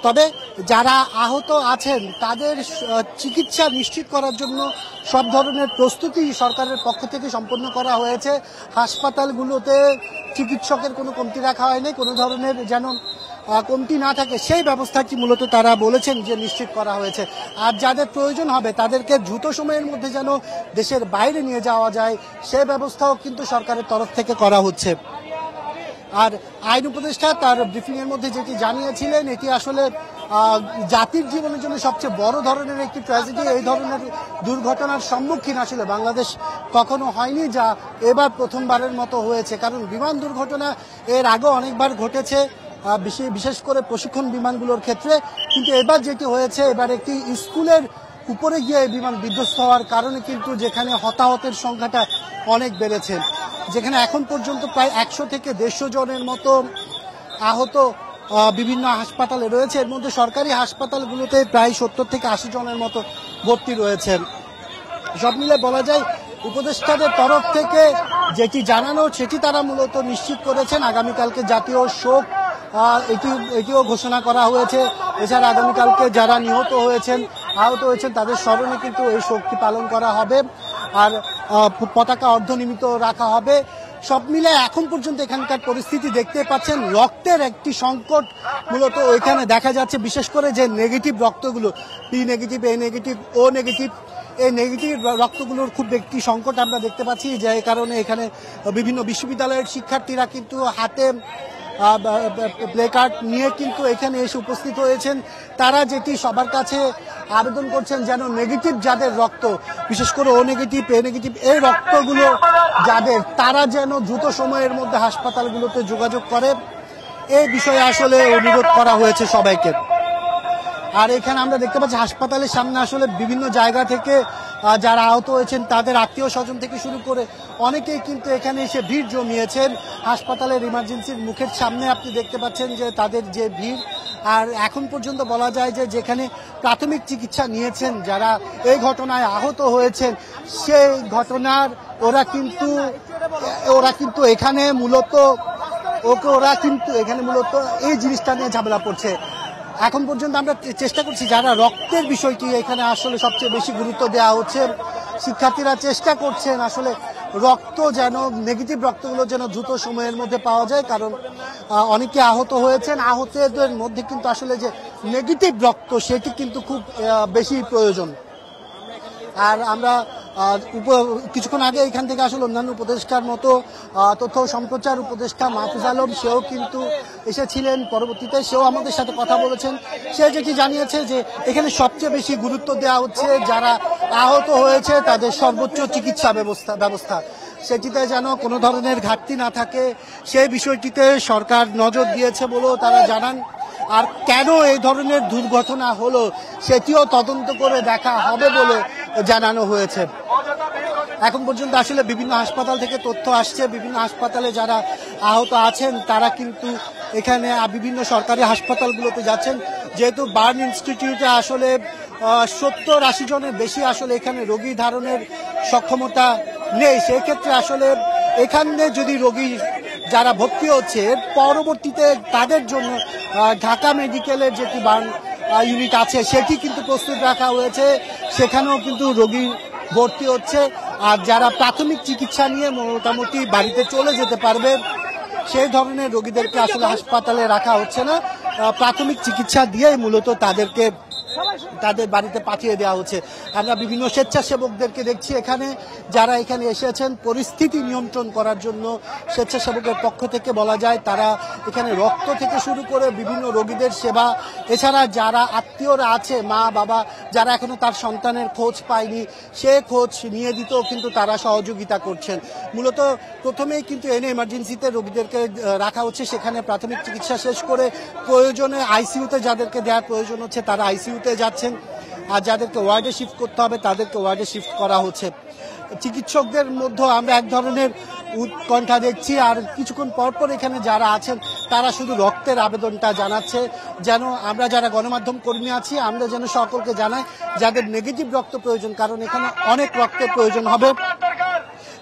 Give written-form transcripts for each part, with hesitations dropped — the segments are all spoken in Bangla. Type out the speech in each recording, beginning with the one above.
তবে যারা আহত আছেন তাদের চিকিৎসা নিশ্চিত করার জন্য সব ধরনের প্রস্তুতি সরকারের পক্ষ থেকে সম্পন্ন করা হয়েছে। হাসপাতালগুলোতে চিকিৎসকের কোনো কমতি রাখা হয়নি, কোনো ধরনের যেন কমতি না থাকে সেই ব্যবস্থাটি মূলত তারা বলেছেন যে নিশ্চিত করা হয়েছে। আর যাদের প্রয়োজন হবে তাদেরকে দ্রুত সময়ের মধ্যে যেন দেশের বাইরে নিয়ে যাওয়া যায় সেই ব্যবস্থাও কিন্তু সরকারের তরফ থেকে করা হচ্ছে। আর আইন উপদেষ্টা তার ব্রিফিংয়ের মধ্যে যেটি জানিয়েছিলেন, এটি আসলে জাতির জীবনের জন্য সবচেয়ে বড় ধরনের একটি ট্র্যাজেডি। এই ধরনের দুর্ঘটনার সম্মুখীন আসলে বাংলাদেশ কখনো হয়নি, যা এবার প্রথমবারের মতো হয়েছে। কারণ বিমান দুর্ঘটনা এর আগেও অনেকবার ঘটেছে, বিশেষ করে প্রশিক্ষণ বিমানগুলোর ক্ষেত্রে, কিন্তু এবার যেটি হয়েছে, এবার একটি স্কুলের উপরে গিয়ে বিমান বিধ্বস্ত হওয়ার কারণে কিন্তু যেখানে হতাহতের সংখ্যাটা অনেক বেড়েছে, যেখানে এখন পর্যন্ত প্রায় 100 থেকে 150 জনের মতো আহত বিভিন্ন হাসপাতালে রয়েছে। এর মধ্যে সরকারি হাসপাতালগুলোতে প্রায় 70 থেকে 80 জনের মতো ভর্তি রয়েছে। সব মিলে বলা যায় উপদেষ্টাদের তরফ থেকে যেটি জানানো সেটি তারা মূলত নিশ্চিত করেছেন। আগামীকালকে জাতীয় শোক এটিও ঘোষণা করা হয়েছে। এছাড়া আগামীকালকে যারা আহত হয়েছেন তাদের স্মরণে কিন্তু এই শোকটি পালন করা হবে, আর পতাকা অর্ধনিমিত রাখা হবে। সব মিলে এখন পর্যন্ত এখানকার পরিস্থিতি দেখতে পাচ্ছেন, রক্তের একটি সংকট মূলত ওইখানে দেখা যাচ্ছে। বিশেষ করে যে নেগেটিভ রক্তগুলো, পি নেগেটিভ, এ নেগেটিভ, ও নেগেটিভ, এই নেগেটিভ রক্তগুলোর খুব একটি সংকট আমরা দেখতে পাচ্ছি। যে কারণে এখানে বিভিন্ন বিশ্ববিদ্যালয়ের শিক্ষার্থীরা কিন্তু হাতে প্লে কার্ড নিয়ে কিন্তু এখানে এসে উপস্থিত হয়েছেন। তারা যেটি সবার কাছে আবেদন করছেন যেন নেগেটিভ যাদের রক্ত, বিশেষ করে ও নেগেটিভ, এ নেগেটিভ, এই রক্তগুলো যাদের, তারা যেন দ্রুত সময়ের মধ্যে হাসপাতালগুলোতে যোগাযোগ করে, এই বিষয়ে আসলে অনুরোধ করা হয়েছে সবাইকে। আর এখানে আমরা দেখতে পাচ্ছি হাসপাতালের সামনে আসলে বিভিন্ন জায়গা থেকে যারা আহত হয়েছেন তাদের আত্মীয় স্বজন থেকে শুরু করে অনেকেই কিন্তু এখানে এসে ভিড় জমিয়েছেন। হাসপাতালের ইমার্জেন্সির মুখের সামনে আপনি দেখতে পাচ্ছেন যে তাদের যে ভিড়। আর এখন পর্যন্ত বলা যায় যে যেখানে প্রাথমিক চিকিৎসা নিয়েছেন যারা এই ঘটনায় আহত হয়েছেন, সেই ঘটনার ওরা কিন্তু এখানে মূলত এই জিনিসটা নিয়ে ঝামেলা পড়ছে। এখন পর্যন্ত আমরা চেষ্টা করছি, যারা রক্তের বিষয়টি এখানে আসলে সবচেয়ে বেশি গুরুত্ব দেওয়া হচ্ছে। শিক্ষার্থীরা চেষ্টা করছেন আসলে রক্ত যেন, নেগেটিভ রক্তগুলো যেন দ্রুত সময়ের মধ্যে পাওয়া যায়, কারণ অনেকে আহত হয়েছেন। আহতদের মধ্যে কিন্তু আসলে যে নেগেটিভ রক্ত সেটি কিন্তু খুব বেশি প্রয়োজন। আর আমরা কিছুক্ষণ আগে এখান থেকে আসলে অন্যান্য উপদেষ্টার মতো তথ্য সম্প্রচার উপদেষ্টা মাহফুজ আলম, সেও কিন্তু এসেছিলেন। পরবর্তীতে সেও আমাদের সাথে কথা বলেছেন। সে যেটি জানিয়েছে যে এখানে সবচেয়ে বেশি গুরুত্ব দেওয়া হচ্ছে যারা আহত হয়েছে তাদের সর্বোচ্চ চিকিৎসা ব্যবস্থা সেটিতে যেন কোনো ধরনের ঘাটতি না থাকে, সেই বিষয়টিতে সরকার নজর দিয়েছে বলেও তারা জানান। আর কেন এই ধরনের দুর্ঘটনা হলো সেটিও তদন্ত করে দেখা হবে বলে জানানো হয়েছে। এখন পর্যন্ত আসলে বিভিন্ন হাসপাতাল থেকে তথ্য আসছে, বিভিন্ন হাসপাতালে যারা আহত আছেন তারা কিন্তু এখানে বিভিন্ন সরকারি হাসপাতালগুলোতে যাচ্ছেন। যেহেতু বার্ন ইনস্টিটিউটে আসলে 70-80 জনের বেশি আসলে এখানে রোগী ধারণের সক্ষমতা নেই, সেই ক্ষেত্রে আসলে এখানে যদি রোগী যারা ভর্তি হচ্ছে পরবর্তীতে তাদের জন্য ঢাকা মেডিকেলের যেটি বার্ন ইউনিট আছে সেটি কিন্তু প্রস্তুত রাখা হয়েছে, সেখানেও কিন্তু রোগী ভর্তি হচ্ছে। আর যারা প্রাথমিক চিকিৎসা নিয়ে মোটামুটি বাড়িতে চলে যেতে পারবে সেই ধরনের রোগীদেরকে আসলে হাসপাতালে রাখা হচ্ছে না, প্রাথমিক চিকিৎসা দিয়েই মূলত তাদের বাড়িতে পাঠিয়ে দেওয়া হচ্ছে। আমরা বিভিন্ন স্বেচ্ছাসেবকদেরকে দেখছি এখানে, যারা এখানে এসেছেন পরিস্থিতি নিয়ন্ত্রণ করার জন্য। স্বেচ্ছাসেবকের পক্ষ থেকে বলা যায় তারা এখানে রক্ত থেকে শুরু করে বিভিন্ন রোগীদের সেবা, এছাড়া যারা আত্মীয়রা আছে, মা বাবা যারা এখনো তার সন্তানের খোঁজ পায়নি সে খোঁজ নিয়ে দিতেও কিন্তু তারা সহযোগিতা করছেন। মূলত প্রথমেই কিন্তু এনে এমার্জেন্সিতে রোগীদেরকে রাখা হচ্ছে, সেখানে প্রাথমিক চিকিৎসা শেষ করে প্রয়োজনে আইসিইউতে যাদেরকে দেওয়ার প্রয়োজন হচ্ছে তারা আইসিইউতে যাচ্ছেন, আর যাদেরকে ওয়ার্ডে শিফট করতে হবে তাদেরকে ওয়ার্ডে শিফট করা হচ্ছে। চিকিৎসকদের মধ্যে আমরা এক ধরনের উৎকণ্ঠা দেখছি, আর কিছুক্ষণ পরপর এখানে যারা আছেন তারা শুধু রক্তের আবেদনটা জানাচ্ছে, যেন আমরা যারা গণমাধ্যম কর্মী আছি আমরা যেন সকলকে জানাই যাদের নেগেটিভ রক্ত প্রয়োজন, কারণ এখানে অনেক রক্তের প্রয়োজন হবে,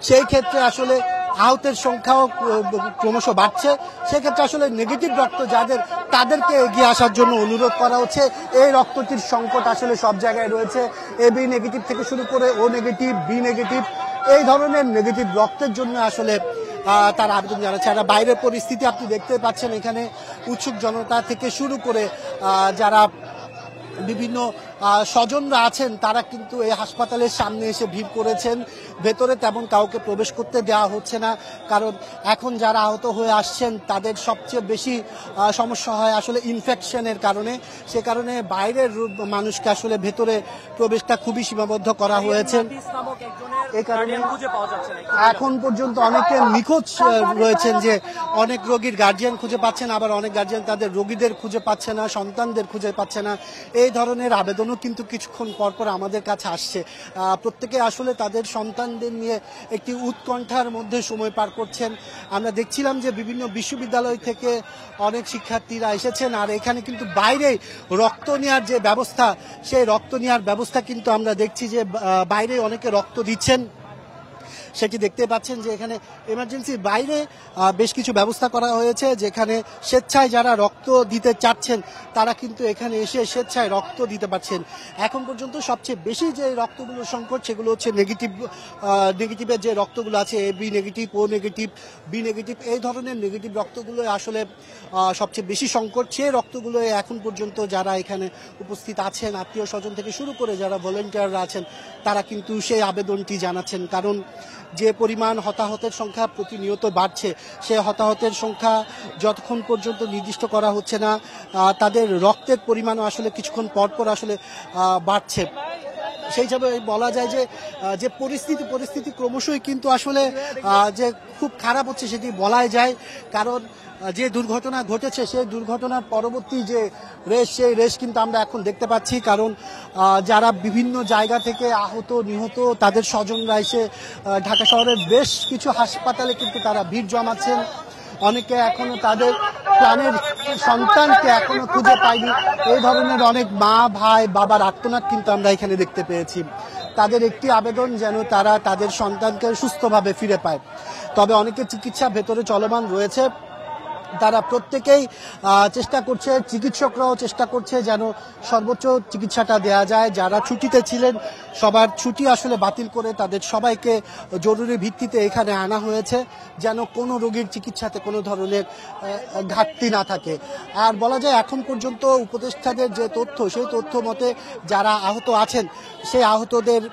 সেই ক্ষেত্রে আসলে আহতের সংখ্যাও ক্রমশ বাড়ছে। সেক্ষেত্রে আসলে নেগেটিভ রক্ত যাদের, তাদেরকে এগিয়ে আসার জন্য অনুরোধ করা হচ্ছে। এই রক্তটির সংকট আসলে সব জায়গায় রয়েছে। এবি নেগেটিভ থেকে শুরু করে ও নেগেটিভ, বি নেগেটিভ, এই ধরনের নেগেটিভ রক্তের জন্য আসলে তারা আবেদন জানাচ্ছে। আর বাইরের পরিস্থিতি আপনি দেখতে পাচ্ছেন, এখানে উৎসুক জনতা থেকে শুরু করে যারা বিভিন্ন স্বজনরা আছেন তারা কিন্তু এই হাসপাতালের সামনে এসে ভিড় করেছেন। ভেতরে তেমন কাউকে প্রবেশ করতে দেওয়া হচ্ছে না, কারণ এখন যারা আহত হয়ে আসছেন তাদের সবচেয়ে বেশি সমস্যা হয় আসলে ইনফেকশনের কারণে। সে কারণে বাইরের মানুষকে আসলে ভেতরে প্রবেশটা খুবই সীমাবদ্ধ করা হয়েছে। এই কারণে এখন পর্যন্ত অনেকে নিখোঁজ রয়েছেন, যে অনেক রোগীর গার্জিয়ান খুঁজে পাচ্ছেন, আবার অনেক গার্জিয়ান তাদের রোগীদের খুঁজে পাচ্ছে না, সন্তানদের খুঁজে পাচ্ছে না। এই ধরনের আবেদনও কিন্তু কিছুক্ষণ পরপর আমাদের কাছে আসছে। প্রত্যেকে আসলে তাদের সন্তানদের নিয়ে একটি উৎকণ্ঠার মধ্যে সময় পার করছেন। আমরা দেখছিলাম যে বিভিন্ন বিশ্ববিদ্যালয় থেকে অনেক শিক্ষার্থীরা এসেছেন, আর এখানে কিন্তু বাইরে রক্ত নেওয়ার যে ব্যবস্থা, সেই রক্ত নেওয়ার ব্যবস্থা কিন্তু আমরা দেখছি যে বাইরে অনেকে রক্ত দিচ্ছেন। সেটি দেখতে পাচ্ছেন যে এখানে এমার্জেন্সির বাইরে বেশ কিছু ব্যবস্থা করা হয়েছে, যেখানে স্বেচ্ছায় যারা রক্ত দিতে চাচ্ছেন তারা কিন্তু এখানে এসে স্বেচ্ছায় রক্ত দিতে পারছেন। এখন পর্যন্ত সবচেয়ে বেশি যে রক্তগুলোর সংকট, সেগুলো হচ্ছে নেগেটিভের যে রক্তগুলো আছে, A B negative, O negative, B negative, এই ধরনের নেগেটিভ রক্তগুলো আসলে সবচেয়ে বেশি সংকট। সেই রক্তগুলো এখন পর্যন্ত যারা এখানে উপস্থিত আছেন, আত্মীয় স্বজন থেকে শুরু করে যারা ভলেন্টিয়াররা আছেন, তারা কিন্তু সেই আবেদনটি জানাচ্ছেন। কারণ যে পরিমাণ হতাহতের সংখ্যা প্রতিনিয়ত বাড়ছে, সে হতাহতের সংখ্যা যতক্ষণ পর্যন্ত নির্দিষ্ট করা হচ্ছে না, তাদের রক্তের পরিমাণও আসলে কিছুক্ষণ পরপর আসলে বাড়ছে। সেই হিসাবে বলা যায় যে যে পরিস্থিতি ক্রমশই কিন্তু আসলে যে খুব খারাপ হচ্ছে সেটি বলাই যায়। কারণ যে দুর্ঘটনা ঘটেছে, সেই দুর্ঘটনার পরবর্তী যে রেস, সেই রেস কিন্তু আমরা এখন দেখতে পাচ্ছি। কারণ যারা বিভিন্ন জায়গা থেকে আহত নিহত তাদের স্বজনরা এসে ঢাকা শহরের বেশ কিছু হাসপাতালে কিন্তু তারা ভিড় জমাচ্ছেন। অনেকে এখনো তাদের প্রাণের সন্তানকে এখনো খুঁজে পায়নি। এই ধরনের অনেক মা, ভাই, বাবার আর্তনাদ কিন্তু আমরা এখানে দেখতে পেয়েছি। তাদের একটি আবেদন যেন তারা তাদের সন্তানকে সুস্থভাবে ফিরে পায়। তবে অনেকের চিকিৎসা ভেতরে চলমান রয়েছে। তারা প্রত্যেকেই চেষ্টা করছে, চিকিৎসকরাও চেষ্টা করছে যেন সর্বোচ্চ চিকিৎসাটা দেওয়া যায়। যারা ছুটিতে ছিলেন সবার ছুটি আসলে বাতিল করে তাদের সবাইকে জরুরি ভিত্তিতে এখানে আনা হয়েছে, যেন কোনো রোগীর চিকিৎসাতে কোনো ধরনের ঘাটতি না থাকে। আর বলা যায় এখন পর্যন্ত উপদেষ্টাদের যে তথ্য, সেই তথ্য মতে যারা আহত আছেন, সেই আহতদের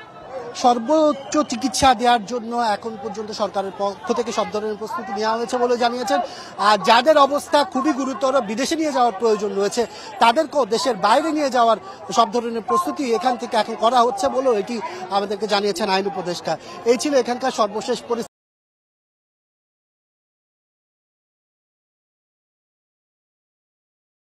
সর্বোচ্চ চিকিৎসা দেওয়ার জন্য এখন পর্যন্ত সরকারের পক্ষ থেকে সব ধরনের প্রস্তুতি নেওয়া হয়েছে বলে জানিয়েছেন। আর যাদের অবস্থা খুবই গুরুতর, বিদেশে নিয়ে যাওয়ার প্রয়োজন রয়েছে, তাদেরকেও দেশের বাইরে নিয়ে যাওয়ার সব ধরনের প্রস্তুতি এখান থেকে এখন করা হচ্ছে বলেও এটি আমাদেরকে জানিয়েছেন আইন উপদেষ্টা। এই ছিল এখানকার সর্বশেষ পরিস্থিতি।